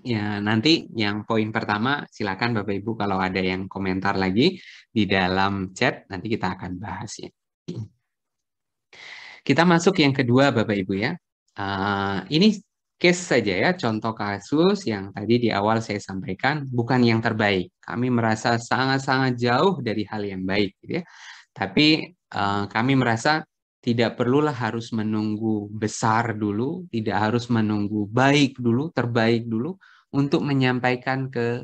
Ya, nanti yang poin pertama silakan Bapak Ibu kalau ada yang komentar lagi di dalam chat nanti kita akan bahas ya. Kita masuk yang kedua Bapak Ibu ya. Ini case saja ya, contoh kasus yang tadi di awal saya sampaikan bukan yang terbaik. Kami merasa sangat-sangat jauh dari hal yang baik gitu ya. Tapi kami merasa tidak perlulah harus menunggu besar dulu, tidak harus menunggu baik dulu, terbaik dulu untuk menyampaikan ke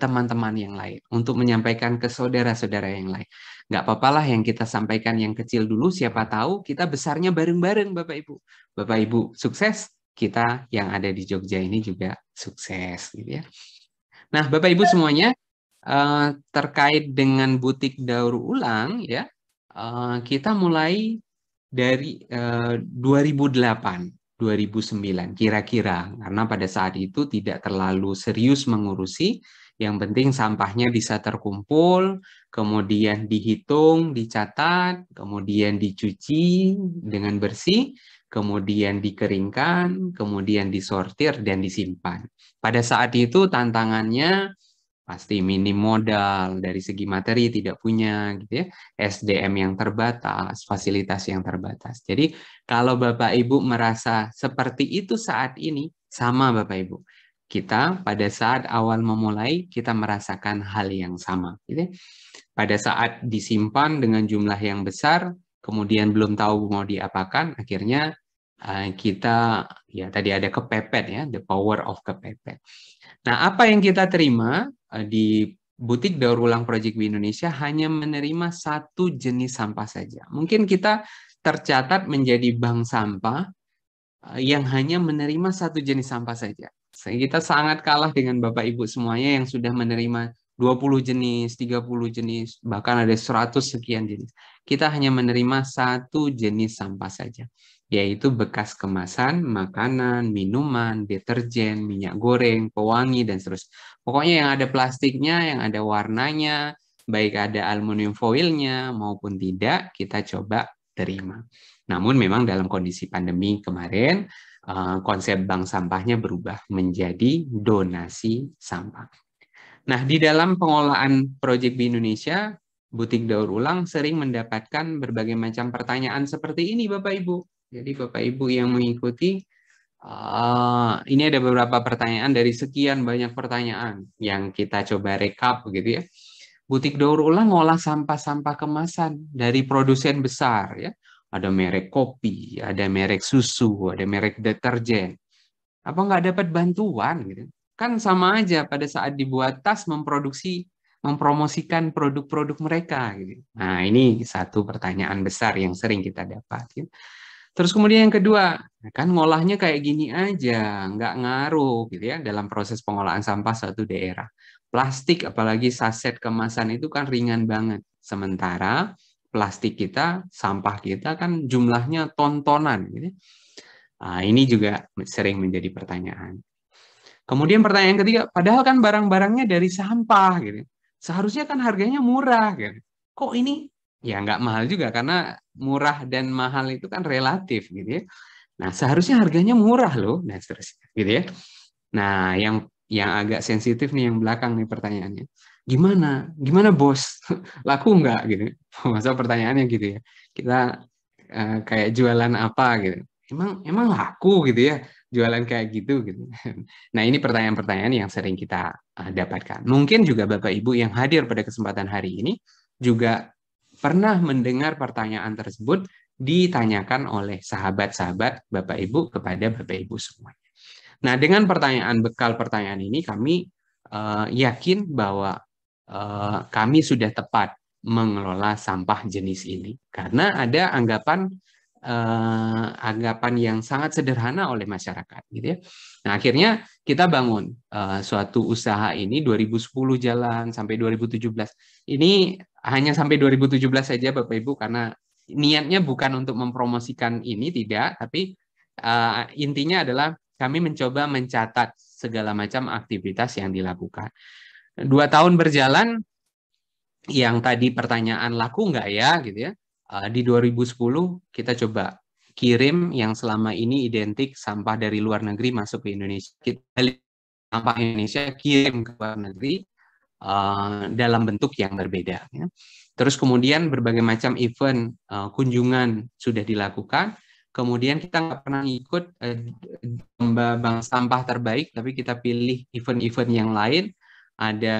teman-teman yang lain, untuk menyampaikan ke saudara-saudara yang lain. Nggak apa-apalah yang kita sampaikan yang kecil dulu, siapa tahu kita besarnya bareng-bareng Bapak Ibu. Bapak Ibu sukses, kita yang ada di Jogja ini juga sukses gitu ya. Nah, Bapak Ibu semuanya, terkait dengan butik daur ulang ya, kita mulai dari 2008, 2009 kira-kira, karena pada saat itu tidak terlalu serius mengurusi, yang penting sampahnya bisa terkumpul, kemudian dihitung, dicatat, kemudian dicuci dengan bersih, kemudian dikeringkan, kemudian disortir dan disimpan. Pada saat itu tantangannya pasti minim modal dari segi materi tidak punya gitu ya, SDM yang terbatas, fasilitas yang terbatas. Jadi kalau Bapak Ibu merasa seperti itu saat ini, sama Bapak Ibu. Kita pada saat awal memulai kita merasakan hal yang sama gitu ya. Pada saat disimpan dengan jumlah yang besar, kemudian belum tahu mau diapakan, akhirnya kita ya tadi ada kepepet ya, the power of kepepet. Nah, apa yang kita terima di butik daur ulang Project B Indonesia hanya menerima satu jenis sampah saja. Mungkin kita tercatat menjadi bank sampah yang hanya menerima satu jenis sampah saja. Kita sangat kalah dengan Bapak Ibu semuanya yang sudah menerima 20 jenis, 30 jenis, bahkan ada 100 sekian jenis. Kita hanya menerima satu jenis sampah saja, yaitu bekas kemasan, makanan, minuman, deterjen, minyak goreng, pewangi, dan seterusnya. Pokoknya yang ada plastiknya, yang ada warnanya, baik ada aluminium foilnya maupun tidak, kita coba terima. Namun memang dalam kondisi pandemi kemarin, konsep bank sampahnya berubah menjadi donasi sampah. Nah, di dalam pengolahan Project B Indonesia, butik daur ulang sering mendapatkan berbagai macam pertanyaan seperti ini, Bapak Ibu. Jadi Bapak Ibu yang mengikuti, ini ada beberapa pertanyaan dari sekian banyak pertanyaan yang kita coba rekap gitu ya. Butik daur ulang ngolah sampah-sampah kemasan dari produsen besar ya. Ada merek kopi, ada merek susu, ada merek deterjen. Apa nggak dapat bantuan gitu? Kan sama aja pada saat dibuat tas mempromosikan produk-produk mereka gitu. Nah, ini satu pertanyaan besar yang sering kita dapat. Gitu. Terus kemudian yang kedua, kan ngolahnya kayak gini aja, nggak ngaruh gitu ya dalam proses pengolahan sampah suatu daerah. Plastik, apalagi saset kemasan itu kan ringan banget. Sementara plastik kita, sampah kita kan jumlahnya tontonan. Gitu. Nah, ini juga sering menjadi pertanyaan. Kemudian pertanyaan ketiga, padahal kan barang-barangnya dari sampah gitu. Seharusnya kan harganya murah gitu. Kok ini ya nggak mahal juga karena murah dan mahal itu kan relatif gitu ya. Nah, seharusnya harganya murah loh, dan seterusnya gitu ya. Nah, yang agak sensitif nih yang belakang nih pertanyaannya. Gimana? Gimana bos? Laku nggak gitu? Masa pertanyaannya gitu ya. Kita kayak jualan apa gitu. Emang laku gitu ya jualan kayak gitu. Nah, ini pertanyaan-pertanyaan yang sering kita dapatkan. Mungkin juga Bapak Ibu yang hadir pada kesempatan hari ini juga pernah mendengar pertanyaan tersebut ditanyakan oleh sahabat-sahabat Bapak Ibu kepada Bapak Ibu semua. Nah, dengan bekal pertanyaan ini kami yakin bahwa kami sudah tepat mengelola sampah jenis ini karena ada anggapan yang sangat sederhana oleh masyarakat gitu ya. Nah, akhirnya kita bangun suatu usaha ini 2010 jalan sampai 2017. Ini hanya sampai 2017 saja Bapak Ibu karena niatnya bukan untuk mempromosikan ini tidak, tapi intinya adalah kami mencoba mencatat segala macam aktivitas yang dilakukan. 2 tahun berjalan, yang tadi pertanyaan laku nggak ya gitu ya. Di 2010 kita coba kirim yang selama ini identik sampah dari luar negeri masuk ke Indonesia. Kita sampah Indonesia kirim ke luar negeri dalam bentuk yang berbeda. Ya. Terus kemudian berbagai macam event kunjungan sudah dilakukan. Kemudian kita nggak pernah ikut bank sampah terbaik, tapi kita pilih event-event yang lain. Ada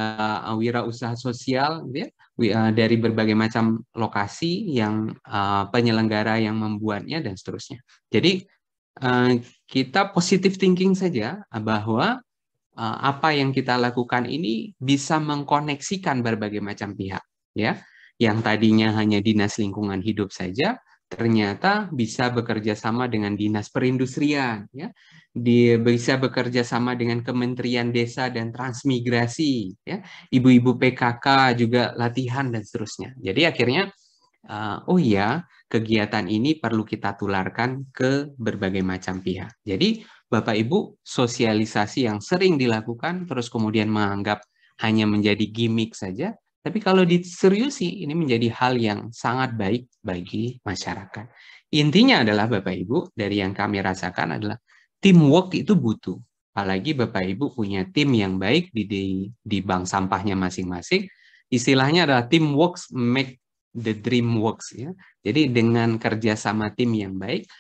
wirausaha sosial, gitu ya, dari berbagai macam lokasi yang penyelenggara yang membuatnya dan seterusnya. Jadi kita positive thinking saja bahwa apa yang kita lakukan ini bisa mengkoneksikan berbagai macam pihak, ya. Yang tadinya hanya dinas lingkungan hidup saja, ternyata bisa bekerja sama dengan dinas perindustrian, ya. Bisa bekerja sama dengan Kementerian Desa dan Transmigrasi, ya. Ibu-ibu PKK juga latihan dan seterusnya. Jadi akhirnya oh iya, kegiatan ini perlu kita tularkan ke berbagai macam pihak. Jadi, Bapak Ibu, sosialisasi yang sering dilakukan, terus kemudian menganggap hanya menjadi gimmick saja, tapi kalau diseriusi, ini menjadi hal yang sangat baik bagi masyarakat. Intinya adalah, Bapak Ibu, dari yang kami rasakan adalah teamwork itu butuh. Apalagi Bapak Ibu punya tim yang baik di bank sampahnya masing-masing. Istilahnya adalah teamwork make the dream works, ya. Jadi dengan kerjasama tim yang baik,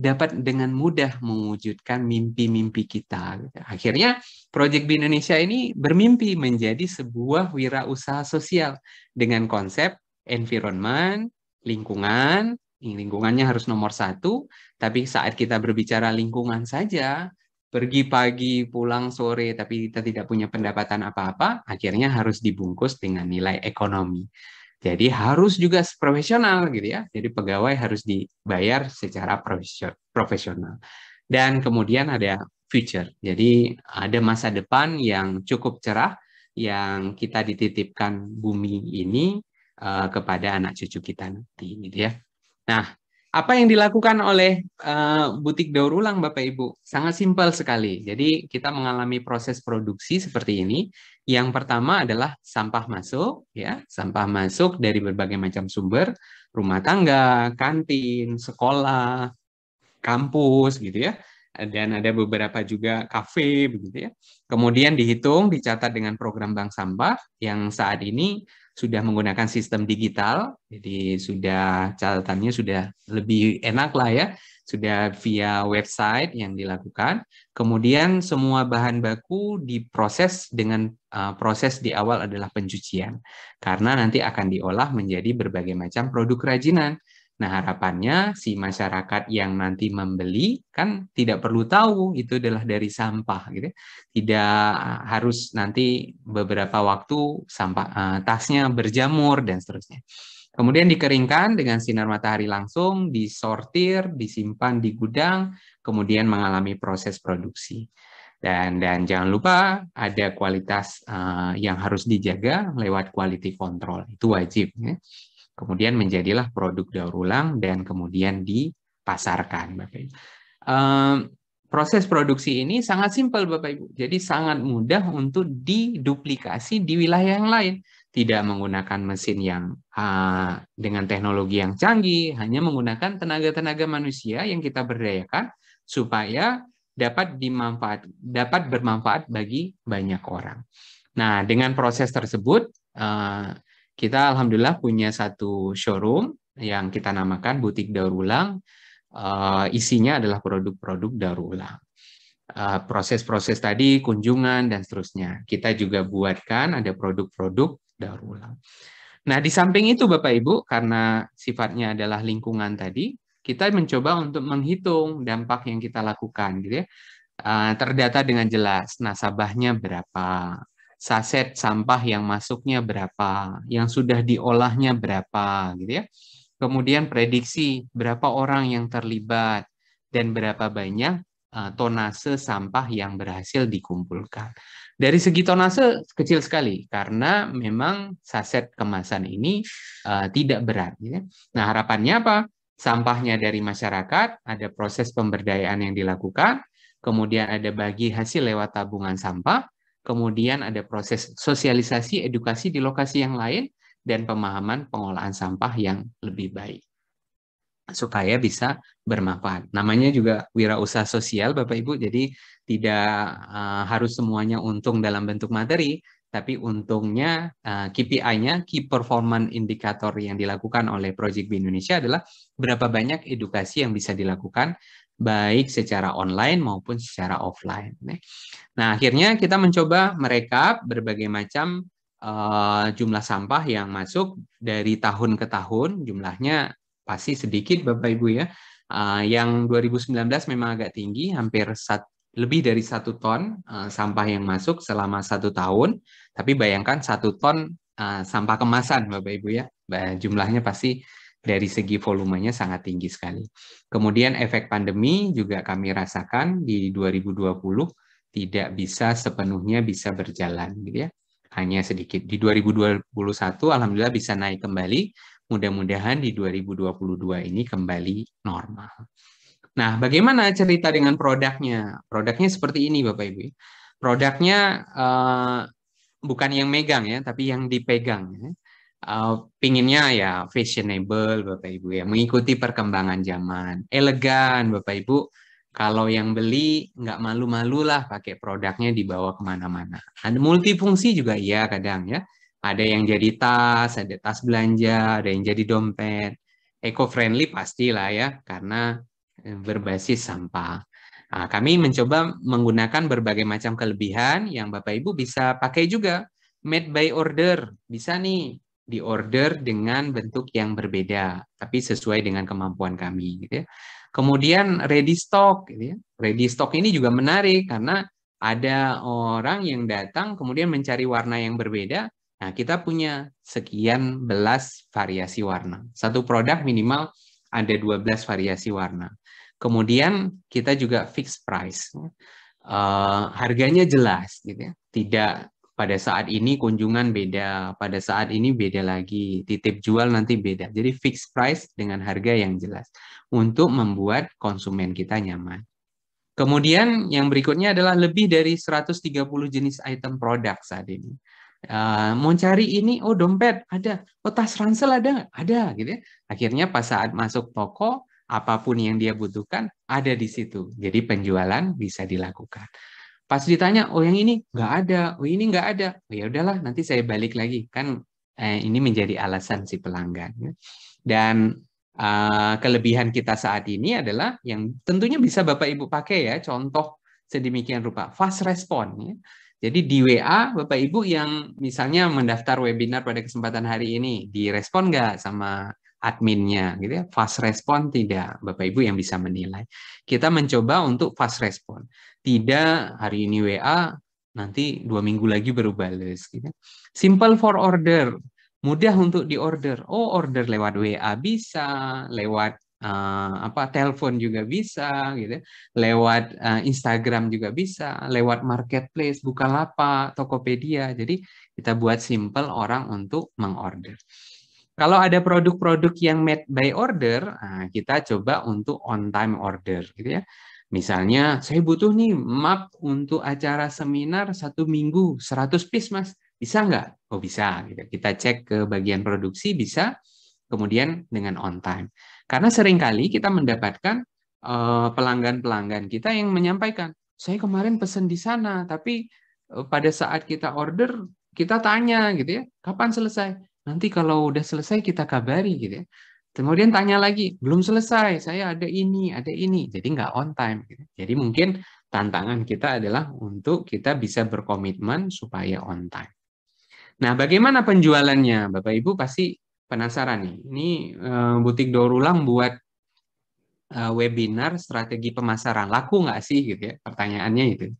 dapat dengan mudah mewujudkan mimpi-mimpi kita. Akhirnya Project B Indonesia ini bermimpi menjadi sebuah wirausaha sosial dengan konsep environment, lingkungan. Lingkungannya harus nomor satu, tapi saat kita berbicara lingkungan saja, pergi pagi, pulang sore, tapi kita tidak punya pendapatan apa-apa, akhirnya harus dibungkus dengan nilai ekonomi. Jadi harus juga profesional gitu ya. Jadi pegawai harus dibayar secara profesional. Dan kemudian ada future. Jadi ada masa depan yang cukup cerah yang kita dititipkan bumi ini kepada anak cucu kita nanti gitu ya. Nah, apa yang dilakukan oleh butik daur ulang Bapak Ibu? Sangat simpel sekali. Jadi kita mengalami proses produksi seperti ini. Yang pertama adalah sampah masuk, ya, sampah masuk dari berbagai macam sumber, rumah tangga, kantin, sekolah, kampus, gitu ya. Dan ada beberapa juga kafe, begitu ya. Kemudian dihitung, dicatat dengan program bank sampah yang saat ini sudah menggunakan sistem digital, jadi sudah catatannya sudah lebih enak lah ya, sudah via website yang dilakukan. Kemudian semua bahan baku diproses dengan proses di awal adalah pencucian, karena nanti akan diolah menjadi berbagai macam produk kerajinan. Nah, harapannya si masyarakat yang nanti membeli kan tidak perlu tahu itu adalah dari sampah gitu. Tidak harus nanti beberapa waktu sampah tasnya berjamur dan seterusnya. Kemudian dikeringkan dengan sinar matahari langsung, disortir, disimpan di gudang, kemudian mengalami proses produksi. Dan jangan lupa ada kualitas yang harus dijaga lewat quality control. Itu wajib ya. Kemudian menjadilah produk daur ulang dan kemudian dipasarkan, Bapak Ibu. Proses produksi ini sangat simpel, Bapak Ibu. Jadi sangat mudah untuk diduplikasi di wilayah yang lain. Tidak menggunakan mesin yang dengan teknologi yang canggih, hanya menggunakan tenaga-tenaga manusia yang kita berdayakan supaya dapat bermanfaat bagi banyak orang. Nah, dengan proses tersebut, kita alhamdulillah punya satu showroom yang kita namakan Butik Daur Ulang. Isinya adalah produk-produk daur ulang. Proses-proses tadi, kunjungan, dan seterusnya. Kita juga buatkan ada produk-produk daur ulang. Nah, di samping itu Bapak Ibu, karena sifatnya adalah lingkungan tadi, kita mencoba untuk menghitung dampak yang kita lakukan. Gitu ya. Terdata dengan jelas, nasabahnya berapa, saset sampah yang masuknya berapa, yang sudah diolahnya berapa, gitu ya. Kemudian prediksi berapa orang yang terlibat dan berapa banyak tonase sampah yang berhasil dikumpulkan. Dari segi tonase kecil sekali karena memang saset kemasan ini tidak berat. Gitu ya. Nah, harapannya apa? Sampahnya dari masyarakat, ada proses pemberdayaan yang dilakukan, kemudian ada bagi hasil lewat tabungan sampah, kemudian ada proses sosialisasi, edukasi di lokasi yang lain, dan pemahaman pengolahan sampah yang lebih baik. supaya bisa bermanfaat. Namanya juga wirausaha sosial, Bapak Ibu, jadi tidak harus semuanya untung dalam bentuk materi, tapi untungnya KPI-nya, Key Performance Indicator yang dilakukan oleh Project B Indonesia adalah berapa banyak edukasi yang bisa dilakukan, baik secara online maupun secara offline. Nah, akhirnya kita mencoba merekap berbagai macam jumlah sampah yang masuk dari tahun ke tahun, jumlahnya pasti sedikit Bapak Ibu ya. Yang 2019 memang agak tinggi, hampir lebih dari 1 ton sampah yang masuk selama 1 tahun. Tapi bayangkan 1 ton sampah kemasan Bapak Ibu ya. Jumlahnya pasti dari segi volumenya sangat tinggi sekali. Kemudian efek pandemi juga kami rasakan di 2020 tidak bisa sepenuhnya bisa berjalan gitu ya. Hanya sedikit. Di 2021 alhamdulillah bisa naik kembali. Mudah-mudahan di 2022 ini kembali normal. Nah, bagaimana cerita dengan produknya? Produknya seperti ini Bapak Ibu. Produknya bukan yang megang ya, tapi yang dipegang ya. Pinginnya ya fashionable Bapak Ibu ya, mengikuti perkembangan zaman, elegan Bapak Ibu. Kalau yang beli nggak malu-malu lah pakai produknya dibawa kemana-mana. Ada multifungsi juga ya kadang ya. Ada yang jadi tas, ada tas belanja, ada yang jadi dompet. Eco-friendly pastilah ya, karena berbasis sampah. Nah, kami mencoba menggunakan berbagai macam kelebihan yang Bapak Ibu bisa pakai juga. Made by order, bisa nih diorder dengan bentuk yang berbeda, tapi sesuai dengan kemampuan kami. Gitu ya. Kemudian ready stock, gitu ya. Ready stock ini juga menarik karena ada orang yang datang kemudian mencari warna yang berbeda. Nah, kita punya sekian belas variasi warna. Satu produk minimal ada 12 variasi warna. Kemudian kita juga fixed price. Harganya jelas gitu ya. Tidak pada saat ini kunjungan beda, pada saat ini beda lagi, titip jual nanti beda. Jadi fixed price dengan harga yang jelas untuk membuat konsumen kita nyaman. Kemudian yang berikutnya adalah lebih dari 130 jenis item produk saat ini. Mau cari ini, oh dompet ada, oh tas ransel ada, gitu ya. Akhirnya pas saat masuk toko, apapun yang dia butuhkan ada di situ. Jadi penjualan bisa dilakukan. Pas ditanya, oh yang ini nggak ada, oh ini nggak ada, oh, ya udahlah nanti saya balik lagi kan ini menjadi alasan si pelanggan. Ya. Dan kelebihan kita saat ini adalah yang tentunya bisa Bapak Ibu pakai ya, contoh sedemikian rupa fast respon. Ya. Jadi di WA Bapak Ibu yang misalnya mendaftar webinar pada kesempatan hari ini, direspon nggak sama adminnya gitu ya, fast respon tidak, Bapak Ibu yang bisa menilai. Kita mencoba untuk fast respon. Tidak hari ini WA, nanti 2 minggu lagi baru bales. Gitu. Simple for order, mudah untuk diorder. Oh, order lewat WA bisa, lewat telepon juga bisa, gitu. Lewat Instagram juga bisa, lewat marketplace, Bukalapak, Tokopedia. Jadi kita buat simple orang untuk mengorder. Kalau ada produk-produk yang made by order, kita coba untuk on time order, gitu ya. Misalnya, saya butuh nih map untuk acara seminar 1 minggu, 100 piece, Mas. Bisa nggak? Oh, bisa. Gitu. Kita cek ke bagian produksi, bisa. Kemudian dengan on time. Karena seringkali kita mendapatkan pelanggan-pelanggan kita yang menyampaikan, saya kemarin pesen di sana, tapi pada saat kita order, kita tanya gitu ya, kapan selesai? Nanti kalau udah selesai kita kabari gitu ya. Kemudian tanya lagi, belum selesai, saya ada ini, jadi nggak on time. Gitu. Jadi mungkin tantangan kita adalah untuk kita bisa berkomitmen supaya on time. Nah, bagaimana penjualannya? Bapak Ibu pasti penasaran nih. Ini Butik Daur Ulang buat webinar strategi pemasaran. Laku nggak sih gitu ya? Pertanyaannya itu.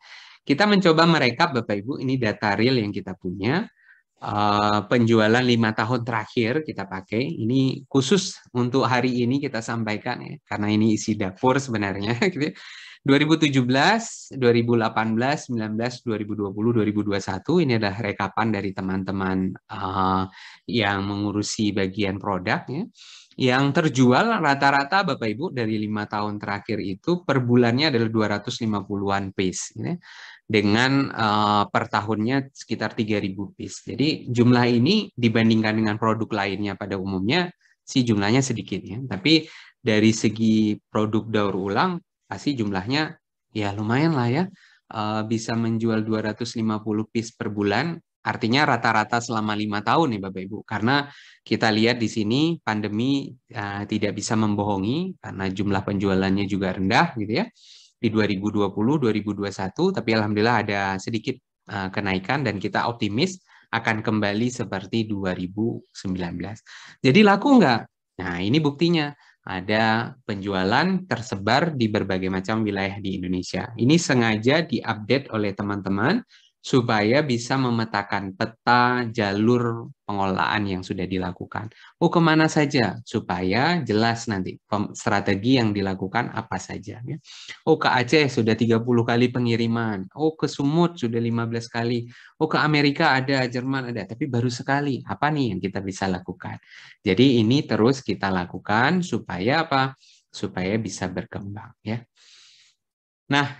Kita mencoba merekap Bapak Ibu, ini data real yang kita punya. Penjualan 5 tahun terakhir kita pakai. Ini khusus untuk hari ini kita sampaikan ya, karena ini isi dapur sebenarnya. Gitu ya. 2017, 2018, 19, 2020, 2021 ini adalah rekapan dari teman-teman yang mengurusi bagian produk ya. Yang terjual rata-rata Bapak Ibu dari 5 tahun terakhir itu per bulannya adalah 250-an piece ya. Dengan per tahunnya sekitar 3.000 piece. Jadi jumlah ini dibandingkan dengan produk lainnya pada umumnya sih jumlahnya sedikit ya. Tapi dari segi produk daur ulang, pasti jumlahnya ya lumayan lah ya. Bisa menjual 250 piece per bulan, artinya rata-rata selama 5 tahun ya Bapak Ibu. Karena kita lihat di sini pandemi tidak bisa membohongi karena jumlah penjualannya juga rendah gitu ya di 2020, 2021, tapi alhamdulillah ada sedikit kenaikan dan kita optimis akan kembali seperti 2019. Jadi laku nggak? Nah, ini buktinya. Ada penjualan tersebar di berbagai macam wilayah di Indonesia. Ini sengaja diupdate oleh teman-teman supaya bisa memetakan peta jalur pengelolaan yang sudah dilakukan. Oh, kemana saja? Supaya jelas nanti strategi yang dilakukan apa saja. Ya. Oh, ke Aceh sudah 30 kali pengiriman. Oh, ke Sumut sudah 15 kali. Oh, ke Amerika ada, Jerman ada. Tapi baru sekali. Apa nih yang kita bisa lakukan? Jadi ini terus kita lakukan supaya apa? Supaya bisa berkembang. Ya. Nah,